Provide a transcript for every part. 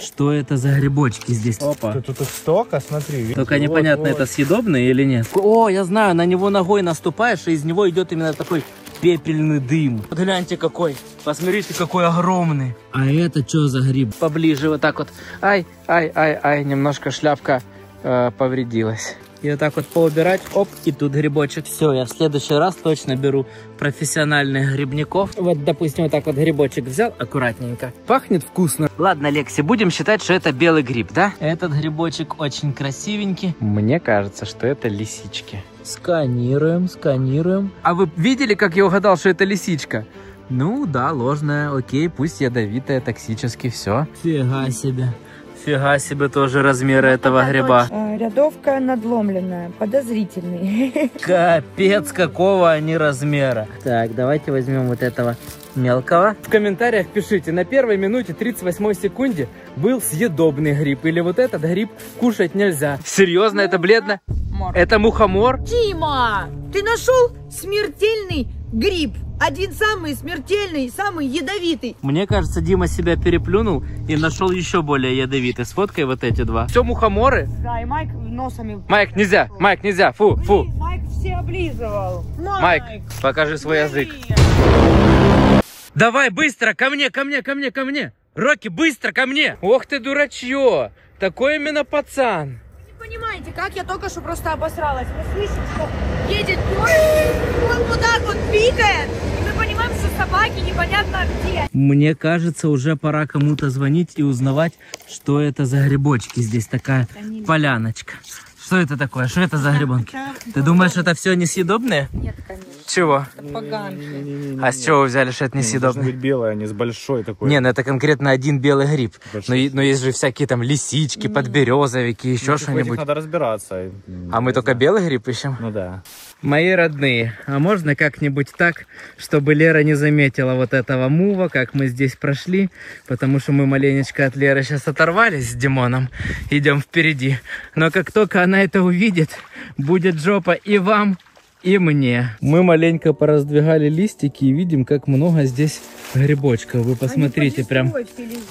что это за грибочки здесь. Опа. Тут их столько, смотри. Только непонятно, это съедобные или нет. О, я знаю, на него ногой наступаешь, и из него идет именно такой пепельный дым. Вот гляньте какой. Посмотрите, какой огромный. А это что за гриб? Поближе вот так вот. Ай, немножко шляпка повредилась. И вот так вот поубирать, оп, и тут грибочек. Все, я в следующий раз точно беру профессиональных грибников. Вот, допустим, вот так вот грибочек взял аккуратненько. Пахнет вкусно. Ладно, Лекси, будем считать, что это белый гриб, да? Этот грибочек очень красивенький. Мне кажется, что это лисички. Сканируем, сканируем. А вы видели, как я угадал, что это лисичка? Ну да, ложная, окей, пусть ядовитая, токсически, все. Фига себе. Фига себе тоже размеры этого гриба. Рядовка надломленная, подозрительный. Капец, какого они размера. Так, давайте возьмем вот этого мелкого. В комментариях пишите, на первой минуте 38 секунде был съедобный гриб. Или вот этот гриб кушать нельзя. Серьезно, это бледно? Это мухомор? Дима, ты нашел смертельный гриб. Один самый смертельный, самый ядовитый. Мне кажется, Дима себя переплюнул и нашел еще более ядовитый. Сфоткай вот эти два. Все мухоморы? Да, и Майк носами... Майк, нельзя, Майк, нельзя, фу, фу. Майк все облизывал. Майк, покажи свой язык. Давай, быстро, ко мне, ко мне, ко мне, ко мне. Рокки, быстро ко мне. Ох ты, дурачье. Такой именно пацан. Вы не понимаете, как я только что просто обосралась. Мы слышим, что едет поезд, он вот так вот пикает. Мы понимаем, что собаки непонятно где. Мне кажется, уже пора кому-то звонить и узнавать, что это за грибочки. Здесь такая поляночка. Что это такое? Что это за грибонки? Ты думаешь, это все несъедобные? Нет, конечно. Чего? Это поганки. А с чего вы взяли, что это несъедобные? Должен быть белый, а не с большой такой. Не, ну это конкретно один белый гриб. Но есть же всякие там лисички, подберезовики, еще что-нибудь. Надо разбираться. А мы только белый гриб ищем? Ну да. Мои родные, а можно как-нибудь так, чтобы Лера не заметила вот этого мува, как мы здесь прошли, потому что мы маленечко от Леры сейчас оторвались с Димоном, идем впереди. Но как только она это увидит, будет жопа и вам, и мне. Мы маленько пораздвигали листики и видим, как много здесь грибочков. Вы посмотрите, прям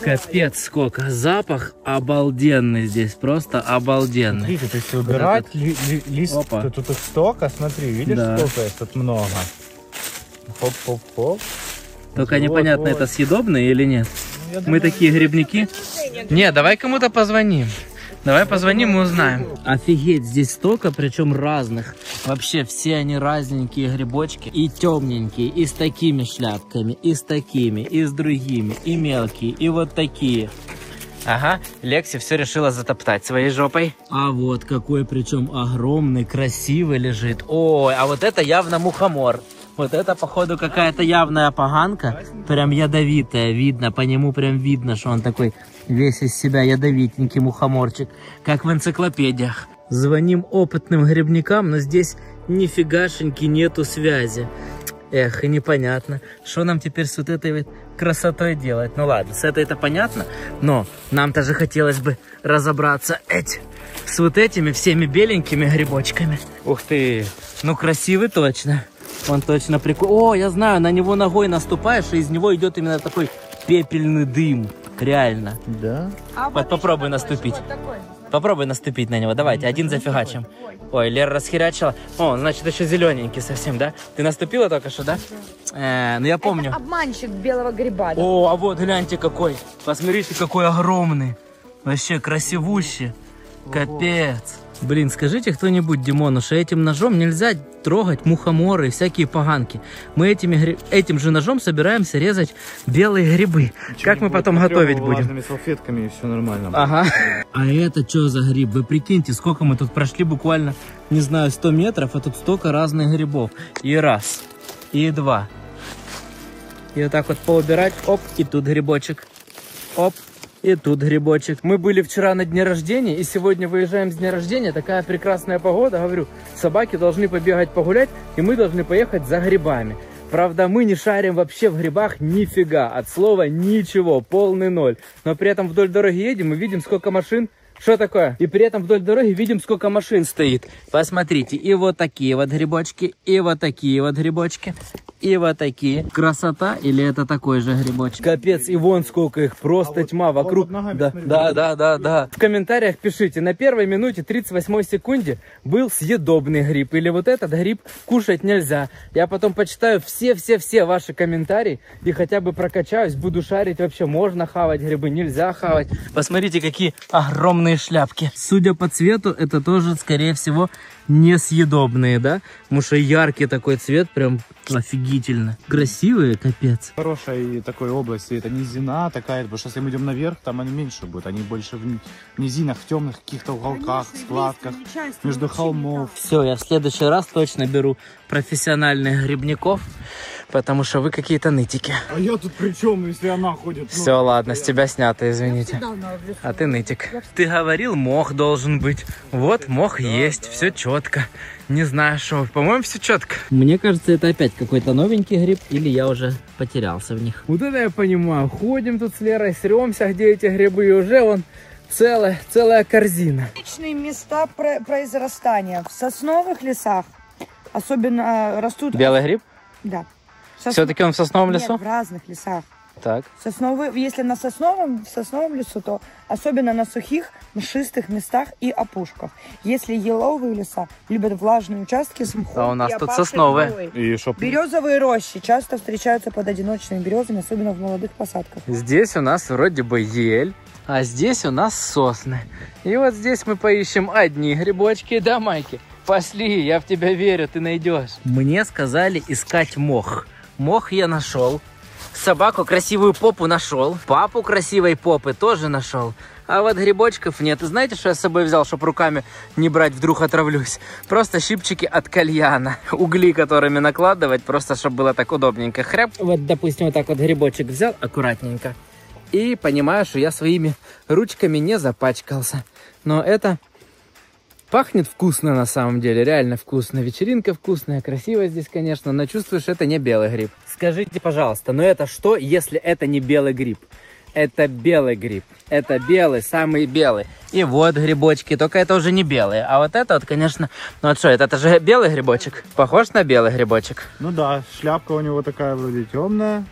капец сколько. Запах обалденный здесь, просто обалденный. Смотрите, то есть убирать лист, тут их столько, смотри, видишь, да. Сколько их тут много. Хоп-хоп-хоп. Только вот, непонятно, вот. Это съедобные или нет. Ну, мы такие грибники. Не, давай кому-то позвоним. Давай позвоним и узнаем. Офигеть, здесь столько, причем разных. Вообще все они разненькие грибочки. И темненькие, и с такими шляпками, и с такими, и с другими, и мелкие, и вот такие. Ага, Лекси все решила затоптать своей жопой. А вот какой, причем огромный, красивый лежит. Ой, а вот это явно мухомор. Вот это, походу, какая-то явная поганка. Прям ядовитая, видно, по нему прям видно, что он такой весь из себя ядовитенький мухоморчик. Как в энциклопедиях. Звоним опытным грибникам, но здесь нифигашеньки нету связи. Эх, и непонятно, что нам теперь с вот этой вот красотой делать. Ну ладно, с этой это понятно, но нам-то же хотелось бы разобраться с вот этими всеми беленькими грибочками. Ух ты, ну красивый точно. Он точно прикольный. О, я знаю, на него ногой наступаешь, и из него идет именно такой пепельный дым. Реально. Да? Попробуй наступить. Попробуй наступить на него. Давайте, один зафигачим. Ой, Лера расхерячила. О, значит, еще зелененький совсем, да? Ты наступила только что, да? Ну я помню. Это обманщик белого гриба. Да? О, а вот гляньте какой. Посмотрите, какой огромный. Вообще красивущий. Капец. Блин, скажите кто-нибудь Димону, что этим ножом нельзя трогать мухоморы и всякие поганки. Мы этим же ножом собираемся резать белые грибы. Ничего как мы потом готовить будем? Влажными салфетками, и все нормально. Ага. А это что за гриб? Вы прикиньте, сколько мы тут прошли, буквально, не знаю, 100 метров, а тут столько разных грибов. И раз, и два. И вот так вот поубирать, оп, и тут грибочек. Оп. И тут грибочек. Мы были вчера на дне рождения, и сегодня выезжаем с дня рождения. Такая прекрасная погода. Говорю, собаки должны побегать погулять, и мы должны поехать за грибами. Правда, мы не шарим вообще в грибах нифига. От слова ничего, полный ноль. Но при этом вдоль дороги едем и видим, сколько машин. Что такое? И при этом вдоль дороги видим, сколько машин стоит. Посмотрите, и вот такие вот грибочки, и вот такие вот грибочки. И вот такие. Красота или это такой же грибочек? Капец, и вон сколько их, просто тьма вокруг. Да. В комментариях пишите, на первой минуте 38 секунде был съедобный гриб. Или вот этот гриб кушать нельзя. Я потом почитаю все ваши комментарии и хотя бы прокачаюсь, буду шарить вообще, можно хавать грибы, нельзя хавать. Посмотрите, какие огромные шляпки. Судя по цвету, это тоже, скорее всего, несъедобные, да? Потому что яркий такой цвет, прям офигительно. Красивые, капец. Хорошая такой области, это низина такая, потому что если мы идем наверх, там они меньше будут, они больше в низинах, в темных каких-то уголках, складках, между холмов. Все, я в следующий раз точно беру профессиональных грибников, потому что вы какие-то нытики. А я тут при чем, если она ходит? Все, ладно, с тебя снято, извините. А ты нытик. Ты говорил, мох должен быть. Вот мох есть, все четко. Не знаю, что. По-моему, все четко. Мне кажется, это опять какой-то новенький гриб, или я уже потерялся в них. Вот это я понимаю. Ходим тут с Лерой, сремся, где эти грибы, и уже вон целая корзина. Отличные места произрастания. В сосновых лесах особенно растут... Белый гриб? Да. Все-таки он в сосновом лесу? Нет, в разных лесах. Так. Если в сосновом лесу, то особенно на сухих, мшистых местах и опушках. Если еловые леса любят влажные участки с мхом. А у нас тут сосновые. Березовые рощи часто встречаются под одиночными березами, особенно в молодых посадках. Здесь у нас вроде бы ель, а здесь у нас сосны. И вот здесь мы поищем одни грибочки, да, Майки? Пошли, я в тебя верю, ты найдешь. Мне сказали искать мох. Мох я нашел. Собаку красивую попу нашел. Папу красивой попы тоже нашел. А вот грибочков нет. И знаете, что я с собой взял, чтобы руками не брать, вдруг отравлюсь? Просто щипчики от кальяна. Угли, которыми накладывать, просто чтобы было так удобненько. Хряп. Вот, допустим, вот так вот грибочек взял аккуратненько. И понимаю, что я своими ручками не запачкался. Но это... Пахнет вкусно на самом деле, реально вкусно. Вечеринка вкусная, красиво здесь, конечно, но чувствуешь, это не белый гриб. Скажите, пожалуйста, но это что, если это не белый гриб? Это белый гриб. Это белый, самый белый. И вот грибочки, только это уже не белые. А вот это вот, конечно... Ну вот что, это же белый грибочек? Похож на белый грибочек? Ну да, шляпка у него такая вроде темная.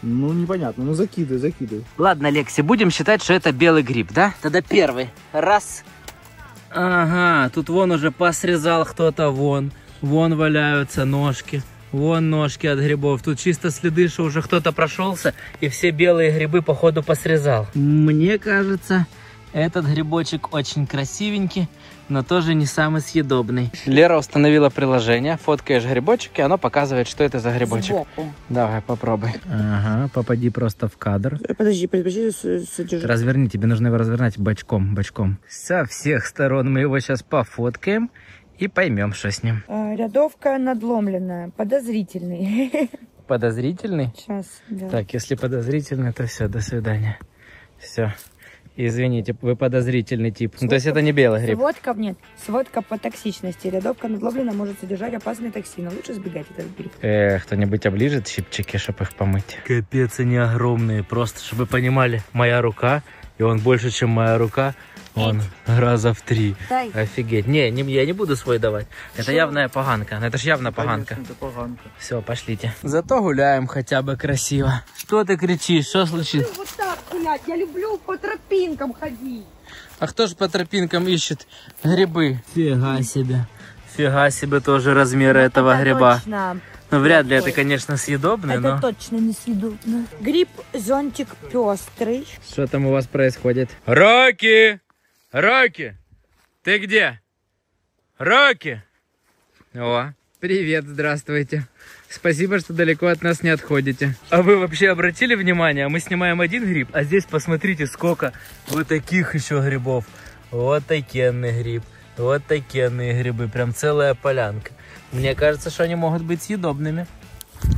Ну, непонятно. Ну, закидывай. Ладно, Лекси, будем считать, что это белый гриб, да? Тогда первый. Раз... Ага, тут вон уже посрезал кто-то, вон валяются ножки, вон ножки от грибов. Тут чисто следы, что уже кто-то прошелся и все белые грибы походу посрезал. Мне кажется, этот грибочек очень красивенький, но тоже не самый съедобный. Лера установила приложение, фоткаешь грибочек, и оно показывает, что это за грибочек. Сбоку. Давай, попробуй. Ага, попади просто в кадр. Подожди, содержи. Разверни, тебе нужно его развернуть бочком. Со всех сторон мы его сейчас пофоткаем и поймем, что с ним. Рядовка надломленная, подозрительный. Подозрительный? Сейчас, да. Так, если подозрительный, то все, до свидания. Все. Извините, вы подозрительный тип. То есть это не белый гриб? Сводка по токсичности. Рядовка надломленная может содержать опасные токсины. Лучше избегать этот гриб. Кто-нибудь оближет щипчики, чтобы их помыть? Капец, они огромные. Просто, чтобы вы понимали, моя рука, и он больше, чем моя рука. Он раза в 3. Дай. Офигеть. Я не буду свой давать. Это явная поганка. Это ж явно поганка. Конечно, это поганка. Все, пошлите. Зато гуляем хотя бы красиво. Что ты кричишь? Что случилось? Вот так гулять. Я люблю по тропинкам ходить. А кто же по тропинкам ищет грибы? Фига себе. Фига себе тоже размеры этого гриба. Точно. Ну, вряд ли это, конечно, съедобный, но... Это точно не съедобно. Гриб-зонтик пестрый. Что там у вас происходит? Рокки! Рокки! Ты где? Рокки! О, привет, здравствуйте. Спасибо, что далеко от нас не отходите. А вы вообще обратили внимание? Мы снимаем один гриб, а здесь посмотрите, сколько вот таких еще грибов. Вот такенный гриб. Вот такенные грибы. Прям целая полянка. Мне кажется, что они могут быть съедобными.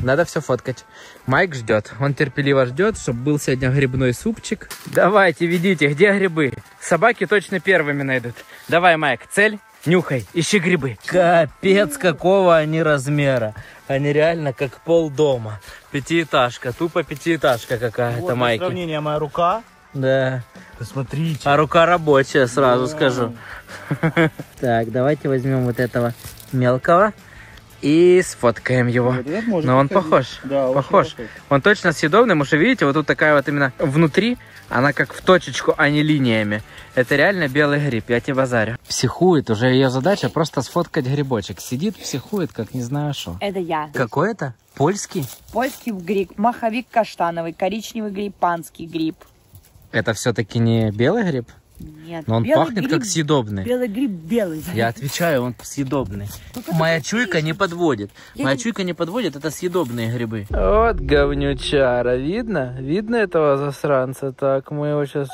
Надо все фоткать. Майк ждет. Он терпеливо ждет, чтобы был сегодня грибной супчик. Давайте, ведите, где грибы? Собаки точно первыми найдут. Давай, Майк, цель. Нюхай, ищи грибы. Капец, какого они размера. Они реально как полдома. Пятиэтажка, тупо пятиэтажка какая-то, вот, Майки. Для сравнения, моя рука. Да. Посмотрите. А рука рабочая, сразу скажу. Так, давайте возьмем вот этого мелкого. и сфоткаем его. Но он похож. Да, похож. Он точно съедобный, потому что, видите, вот тут такая вот именно внутри, она как в точечку, а не линиями. Это реально белый гриб, я тебе базарю. Психует, уже ее задача просто сфоткать грибочек. Сидит, психует, как не знаю что. Это я. Какой это? Польский? Польский гриб, маховик каштановый, коричневый гриб, панский гриб. Это все-таки не белый гриб? Нет. Но он белый пахнет гриб, как съедобный. Белый гриб белый. Я отвечаю, он съедобный. Моя чуйка не подводит. Моя чуйка не подводит, это съедобные грибы. Вот говнючара, видно? Видно этого засранца? Так, мы его сейчас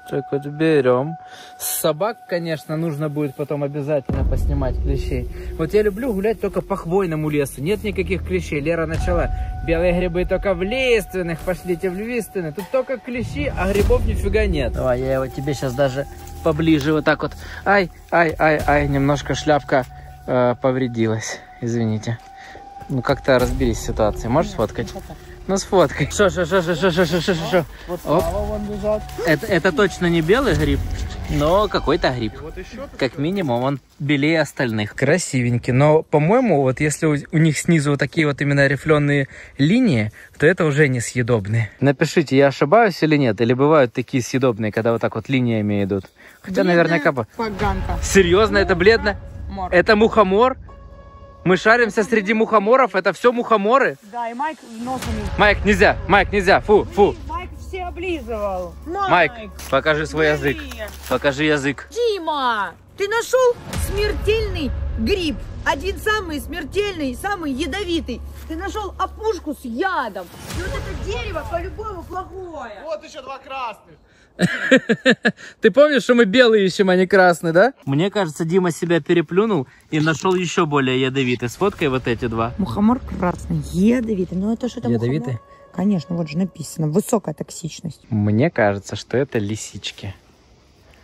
так вот берем. Собак, конечно, нужно будет потом обязательно поснимать клещей. Вот я люблю гулять только по хвойному лесу. Нет никаких клещей. Лера начала. Белые грибы только в лиственных. Пошлите в лиственные. Тут только клещи, а грибов нифига нет. Давай, я его тебе сейчас даже поближе вот так вот. Ай, ай, ай, ай. Немножко шляпка повредилась. Извините. Ну, как-то разберись с ситуацией. Можешь сфоткать? Ну, сфоткай. Шо. Вот справа вон лежат. Это точно не белый гриб, но какой-то гриб. Как минимум, он белее остальных. Красивенький. Но, по-моему, вот если у них снизу вот такие вот именно рифленые линии, то это уже не съедобные. Напишите, я ошибаюсь или нет? Или бывают такие съедобные, когда вот так вот линиями идут? Хотя, Бледная наверняка... поганка. Серьезно, это бледно? Мор. Это мухомор? Мы шаримся среди мухоморов, это все мухоморы? Да, и Майк носом... Майк, нельзя, фу. Майк все облизывал. Майк, покажи свой язык. Блин. Покажи язык. Дима, ты нашел смертельный гриб. Один самый смертельный, самый ядовитый. Ты нашел опушку с ядом. И вот это дерево по-любому плохое. Вот еще два красных. Ты помнишь, что мы белые ищем, а не красные, да? Мне кажется, Дима себя переплюнул и нашел еще более ядовитый. Сфоткай вот эти два. Мухомор красный, ядовитый. Ну это что-то Ядовитый? Конечно, вот же написано. Высокая токсичность. Мне кажется, что это лисички.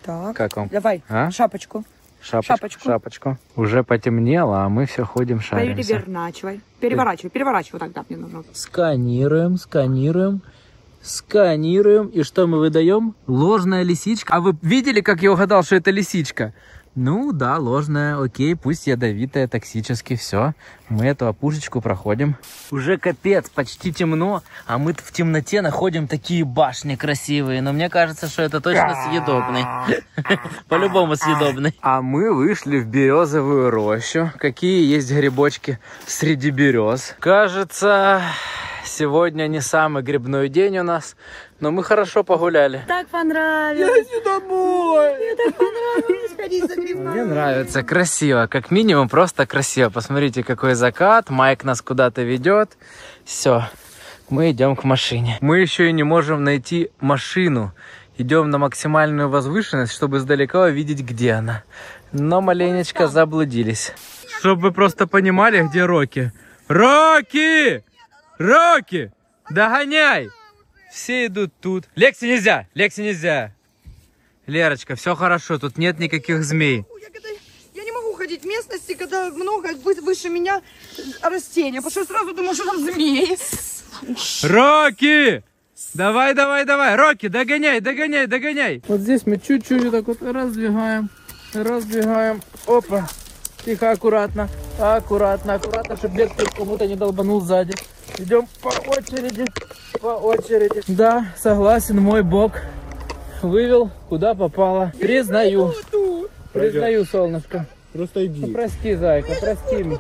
Так. Как вам? Давай, А? шапочку. Шапочку. Уже потемнело, а мы все ходим шаримся. Переворачивай вот так мне нужно. Сканируем. И что мы выдаем? Ложная лисичка. А вы видели, как я угадал, что это лисичка? Ну да, ложная. Окей, пусть ядовитая, токсически. Все, мы эту опушечку проходим. Уже капец, почти темно, а мы в темноте находим такие башни красивые. Но мне кажется, что это точно съедобный. По-любому съедобный. А мы вышли в березовую рощу. Какие есть грибочки среди берез. Кажется... Сегодня не самый грибной день у нас, но мы хорошо погуляли. Так понравилось. Я домой. Мне так понравилось ходить за грибами. Мне нравится, красиво, как минимум просто красиво. Посмотрите, какой закат, Майк нас куда-то ведет. Все, мы идем к машине. Мы еще и не можем найти машину. Идем на максимальную возвышенность, чтобы издалека увидеть, где она. Но маленечко заблудились. Чтобы вы просто понимали, где Рокки. Рокки! Догоняй! Все идут тут. Лекси нельзя! Лерочка, все хорошо, тут нет никаких змей. Я не могу ходить в местности, когда много выше меня растения, потому что я сразу думаю, что там змеи. Рокки! Давай! Рокки, догоняй! Вот здесь мы чуть-чуть вот так вот раздвигаем. Опа! Тихо, аккуратно, чтобы бег кому-то не долбанул сзади. Идем по очереди. Да, согласен, мой бог вывел куда попало. Признаю, солнышко. Просто иди. Ну, прости, зайка, прости меня.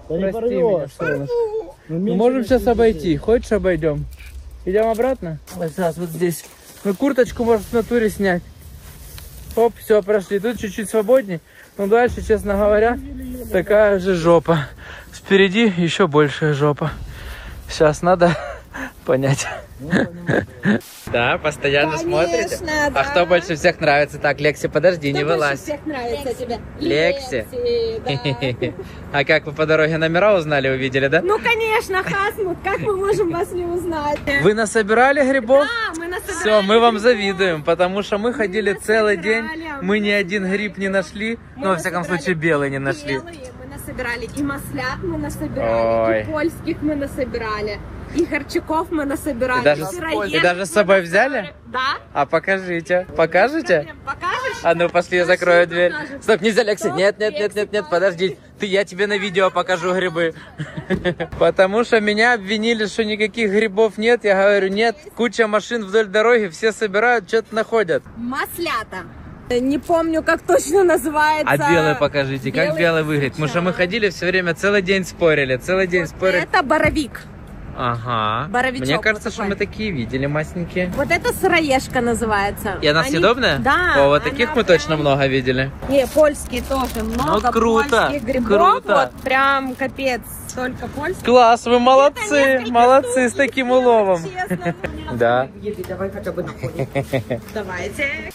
Да не Прости меня, солнышко. Мы можем сейчас обойти. Хочешь, обойдем? Идем обратно? Вот сейчас вот здесь. Ну, курточку можешь в натуре снять. Оп, все, прошли. Тут чуть-чуть свободней. Но дальше, честно говоря, такая же жопа. Впереди еще большая жопа. Сейчас надо понять. Да, постоянно смотрите. Да. А кто больше всех нравится? Так, Лекси, подожди, не вылазь. Всех нравится тебе. Лекси. Да. А как вы по дороге номера узнали, увидели, да? Ну, конечно, Хасмут, как мы можем вас не узнать? Вы насобирали грибов? Да, мы насобирали. Все, мы вам завидуем, потому что мы ходили целый день, насобирали. мы ни один гриб не нашли, ну, во всяком случае, белый не нашли. Белые мы насобирали, и маслят мы насобирали, Ой. и польских мы насобирали, и горчаков мы насобирали. И даже с собой взяли? Да. А покажите. Покажете? Покажешь? А ну пошли, я закрою дверь. Стоп, нельзя, Лекси. Нет, подожди. Я тебе на видео покажу грибы. Потому что меня обвинили, что никаких грибов нет. Я говорю, нет, куча машин вдоль дороги, все собирают, что-то находят. Маслята. Не помню, как точно называется. А белый покажите, как белый выглядит. Потому что мы ходили все время, целый день спорили, Это боровик. Ага. Боровичок. Мне кажется, вот что мы такие видели, масенькие. Вот это сыроежка называется. И она съедобная? Да. О, вот таких мы точно много видели. Не, польские тоже много. Ну, круто, польских грибов. круто. Вот прям капец. Только польских. Класс, вы молодцы, молодцы с таким уловом. Честно. Да. Давай хотя бы на фоне. Давайте.